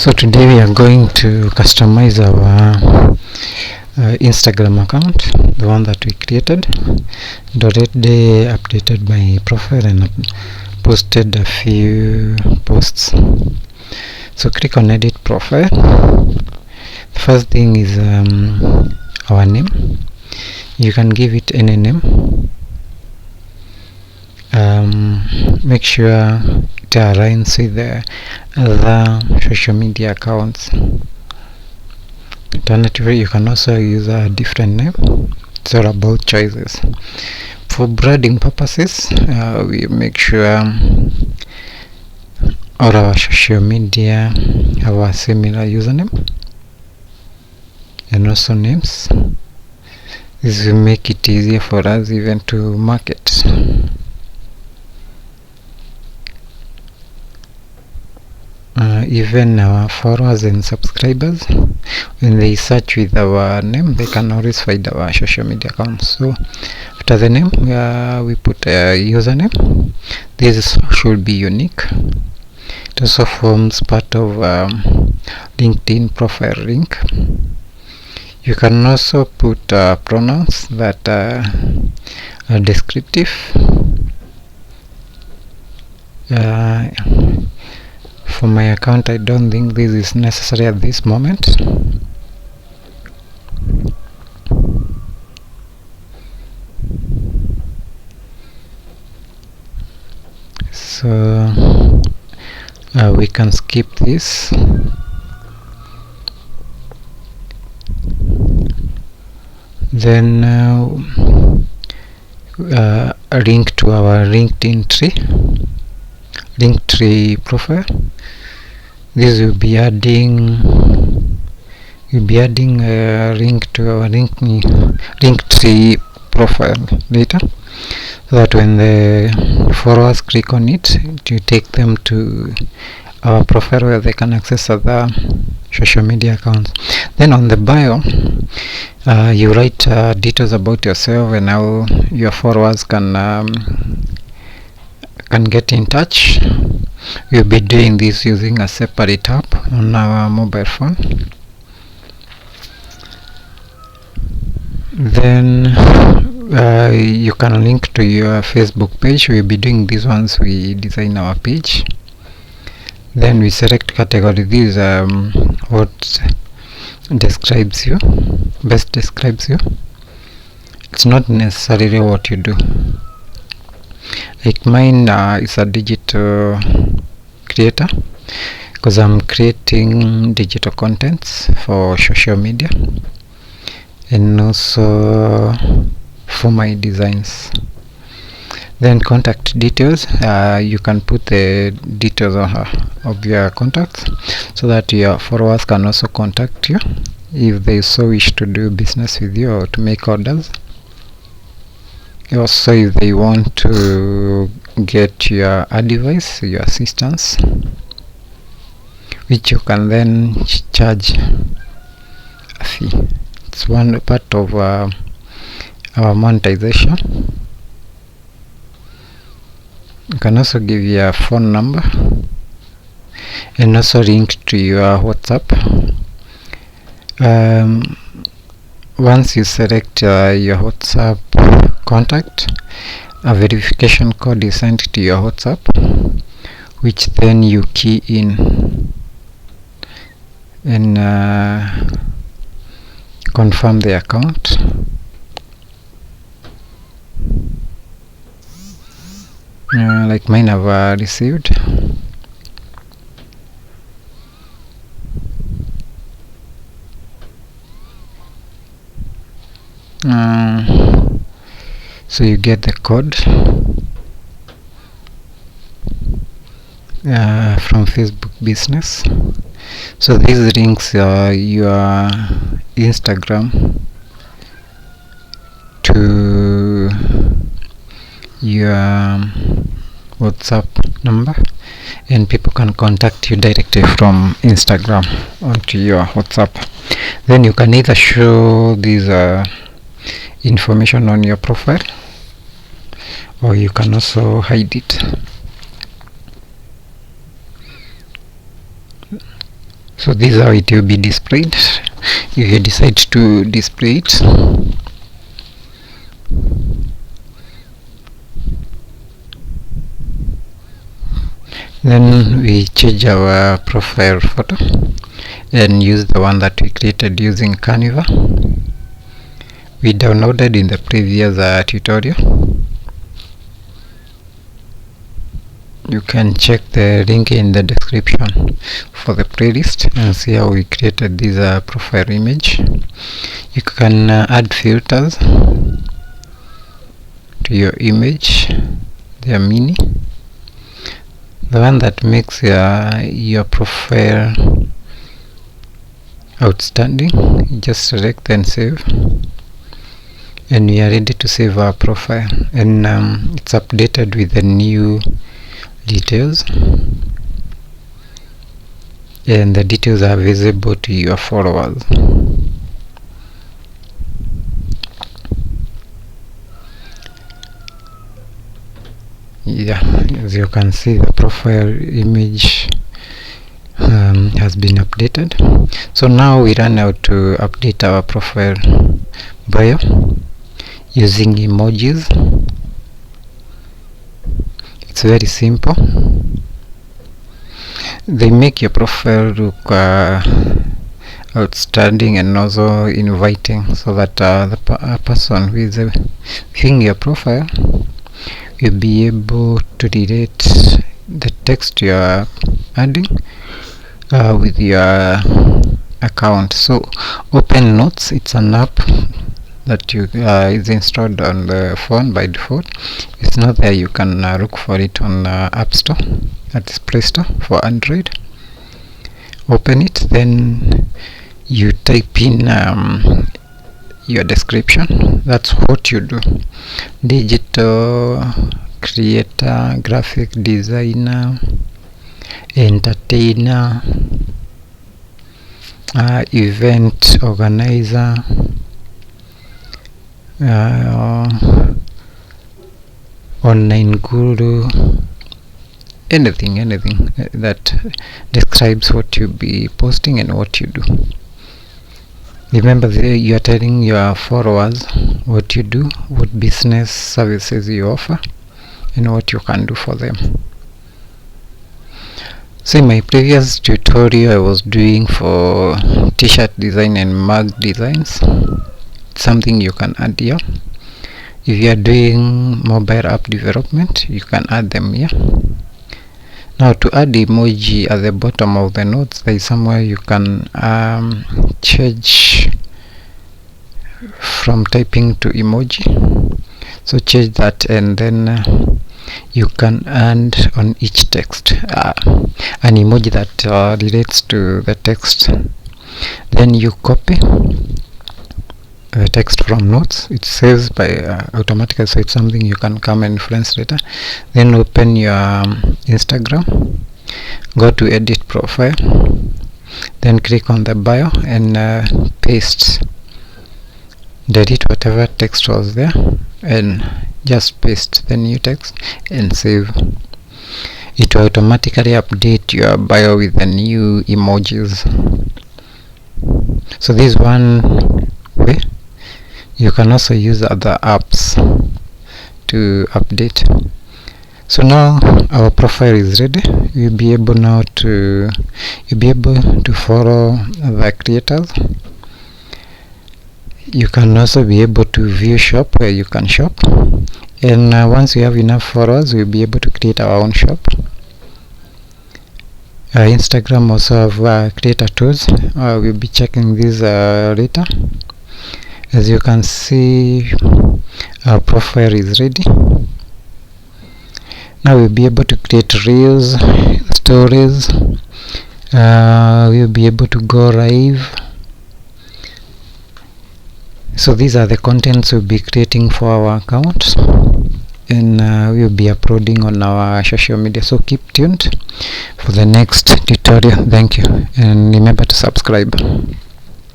So today we are going to customize our Instagram account, the one that we created. And already updated my profile and posted a few posts. So click on edit profile. The first thing is our name. You can give it any name. Make sure it aligns with the other social media accounts. Alternatively, you can also use a different name. It's all about choices. For branding purposes, we make sure all our social media have a similar username and also names. This will make it easier for us even to market. Even our followers and subscribers, when they search with our name, they can always find our social media accounts. So after the name, we put a username. This should be unique. It also forms part of LinkedIn profile link. You can also put pronouns that are descriptive. For my account, I don't think this is necessary at this moment. So we can skip this. Then a link to our LinkedIn tree profile. This will be adding a link to our Linktree profile later, so that when the followers click on it, it will take them to our profile where they can access other social media accounts. Then on the bio, you write details about yourself and how your followers can get in touch. We'll be doing this using a separate app on our mobile phone. Then you can link to your Facebook page. We'll be doing this once we design our page. Then we select category. This what describes you, best describes you. It's not necessarily what you do. Like mine is a digital creator, because I'm creating digital contents for social media and also for my designs. Then contact details, you can put the details of your contacts so that your followers can also contact you if they so wish to do business with you or to make orders. Also, if they want to get your advice, your assistance, which you can then charge a fee. It's one part of our monetization. You can also give your phone number and also link to your WhatsApp. Once you select your WhatsApp contact, a verification code is sent to your WhatsApp, which then you key in and confirm the account. Like mine have received. So you get the code from Facebook Business. So these links your Instagram to your WhatsApp number, and people can contact you directly from Instagram onto your WhatsApp. Then you can either show these information on your profile, or you can also hide it. So this is how it will be displayed if you decide to display it. Then we change our profile photo and use the one that we created using Canva. We downloaded in the previous tutorial. You can check the link in the description for the playlist and see how we created this profile image. You can add filters to your image. They are mini. The one that makes your profile outstanding, you just select and save, and we are ready to save our profile. And it's updated with the new details, and the details are visible to your followers. Yeah, as you can see, the profile image has been updated. So now we run out to update our profile bio using emojis. It's very simple. They make your profile look outstanding and also inviting, so that the person who is viewing your profile will be able to relate the text you are adding with your account. So Open Notes, it's an app that is installed on the phone by default. If it's not there, you can look for it on App Store, at Play Store for Android. Open it, then you type in your description. That's what you do: digital creator, graphic designer, entertainer, event organizer, online guru, anything that describes what you'll be posting and what you do. Remember, you are telling your followers what you do, what business services you offer, and what you can do for them. So in my previous tutorial I was doing for t-shirt design and mug designs. It's something you can add here. If you are doing mobile app development, you can add them here. Now to add emoji at the bottom of the notes, there is somewhere you can change from typing to emoji. So change that, and then you can add on each text an emoji that relates to the text. Then you copy the text from notes. It saves by automatically, so it's something you can come and influence later. Then open your Instagram, go to edit profile, then click on the bio and paste. Delete whatever text was there and just paste the new text and save. It will automatically update your bio with the new emojis. So this one way. You can also use other apps to update. So now our profile is ready. You'll be able now to follow the creators. You can also be able to view shop, where you can shop, and once we have enough followers, we'll be able to create our own shop. Instagram also have creator tools. We'll be checking this later. As you can see, our profile is ready. Now we'll be able to create reels, stories. We'll be able to go live. So these are the contents we'll be creating for our account, and we'll be uploading on our social media. So keep tuned for the next tutorial. Thank you, and remember to subscribe.